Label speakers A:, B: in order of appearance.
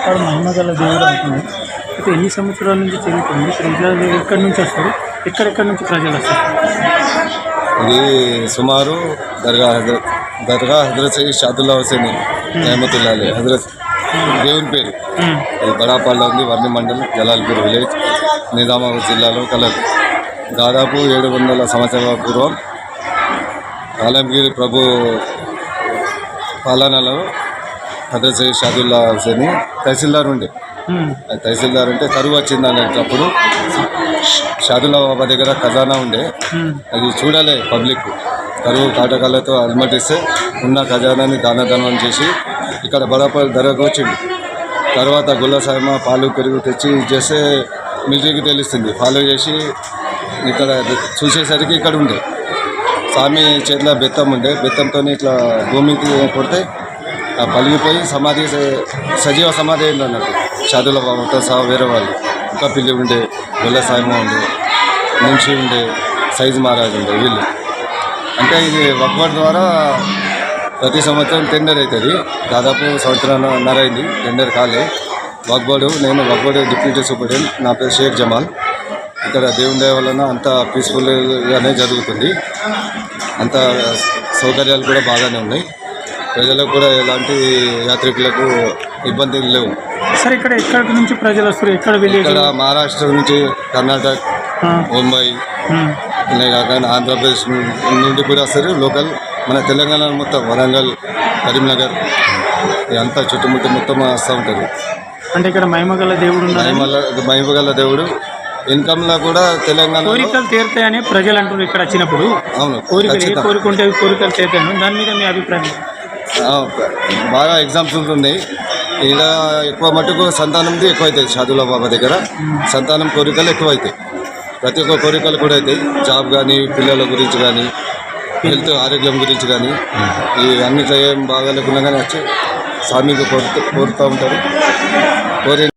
A: వాడు మహిమగల దేవుడు అంటుంది. అయితే ఎన్ని సంవత్సరాల నుంచి జరుగుతుంది? ఇక్కడ ఎక్కడి నుంచి వస్తారు, ఎక్కడెక్కడి నుంచి ప్రజలు వస్తారు?
B: ఇది సుమారు దర్గా హజరత్ సయ్యద్ షాదుల్లా హుసేన్ రహమతుల్లాహి అలైహి హజరత్ దేవుని పేరు. ఇది బడాపాల్లో ఉంది, వర్ణి మండలం, జలాల్పూర్ విలేజ్, నిజామాబాద్ జిల్లాలో కలదు. దాదాపు 700 సంవత్సరాల పూర్వం ఆలంగిరి ప్రభు పాలనలో హజరత్ సయ్యద్ షాదుల్లా హుసేన్ తహసీల్దార్ ఉండే. తహసీల్దార్ అంటే కరువు వచ్చింది అనేటప్పుడు షాదుల్లా బాబా దగ్గర ఖజానా ఉండే. అది చూడాలి పబ్లిక్. కరువు కాటకాలతో అలమటిస్తే ఉన్న ఖజానాని దానం చేసి ఇక్కడ బడాపల్లి దర్గాకు వచ్చింది. తర్వాత గుల్ల సాయమ పాలు పెరుగు తెచ్చి చేస్తే మిలిటరీకి తెలుస్తుంది. ఫాలో చేసి ఇక్కడ చూసేసరికి ఇక్కడ ఉండే స్వామి చేతిలో బెత్తం ఉండే. బెత్తంతో ఇట్లా భూమికి కొడితే పలిగిపోయి సమాధి, సజీవ సమాధి అయింది అన్నట్టు. షాదుల్లా బాబాతో సహా వేరే వాళ్ళు ఇంకా పిల్లి ఉండే, గుల్ల సాయమ ఉండే, మున్షి ఉండే, సైజ్ మహారాజ్ ఉండే. వీళ్ళు అంటే ఇది వక్ఫ్ ద్వారా ప్రతి సంవత్సరం టెండర్ అవుతుంది. దాదాపు సంవత్సరాన్నర అయింది టెండర్ కాలే. వక్ఫ్ బోర్డు, నేను వక్ఫ్ బోర్డు డిప్యూటీ సూపరింటెండెంట్, నా పేరు షేక్ జమాల్. ఇక్కడ దేవుని దయ వలన అంత పీస్ఫుల్గానే జరుగుతుంది. అంత సౌకర్యాలు కూడా బాగానే ఉన్నాయి. ప్రజలకు కూడా ఎలాంటి యాత్రికులకు ఇబ్బందులు లేవు.
A: సార్ ఇక్కడ ఎక్కడి నుంచి ప్రజలు వస్తారు? ఇక్కడ
B: మహారాష్ట్ర నుంచి, కర్ణాటక, ముంబై, కాక ఆంధ్రప్రదేశ్ నుండి కూడా వస్తారు. లోకల్ మన తెలంగాణ మొత్తం వరంగల్, కరీంనగర్ అంతా చుట్టుముట్టు మొత్తం వస్తూ ఉంటుంది.
A: అంటే ఇక్కడ మహిమగల దేవుడు,
B: మహిమగల దేవుడు. ఇన్కమ్లో కూడా తెలంగాణ
A: కోరికలు తీరుతాయని ప్రజలు అంటున్నారు ఇక్కడ వచ్చినప్పుడు.
B: అవును,
A: కోరికలు కోరుకుంటే కోరికలు తీరుతాను. దాని మీద మీ అభిప్రాయం?
B: బాగా ఎగ్జాంపుల్స్ ఉన్నాయి. ఇలా ఎక్కువ మటుకు సంతానంది ఎక్కువ అవుతాయి. షాదుల్లా బాబా దగ్గర సంతానం కోరికలు ఎక్కువ అవుతాయి. ప్రతి ఒక్క కోరికలు కూడా అవుతాయి. జాబ్ కానీ, పిల్లల గురించి కానీ, హెల్త్ ఆరోగ్యం గురించి కానీ, ఈ అన్నిట్లో ఏం బాగా లేకుండా కానీ వచ్చి స్వామికి కోరుతూ ఉంటారు. కోరి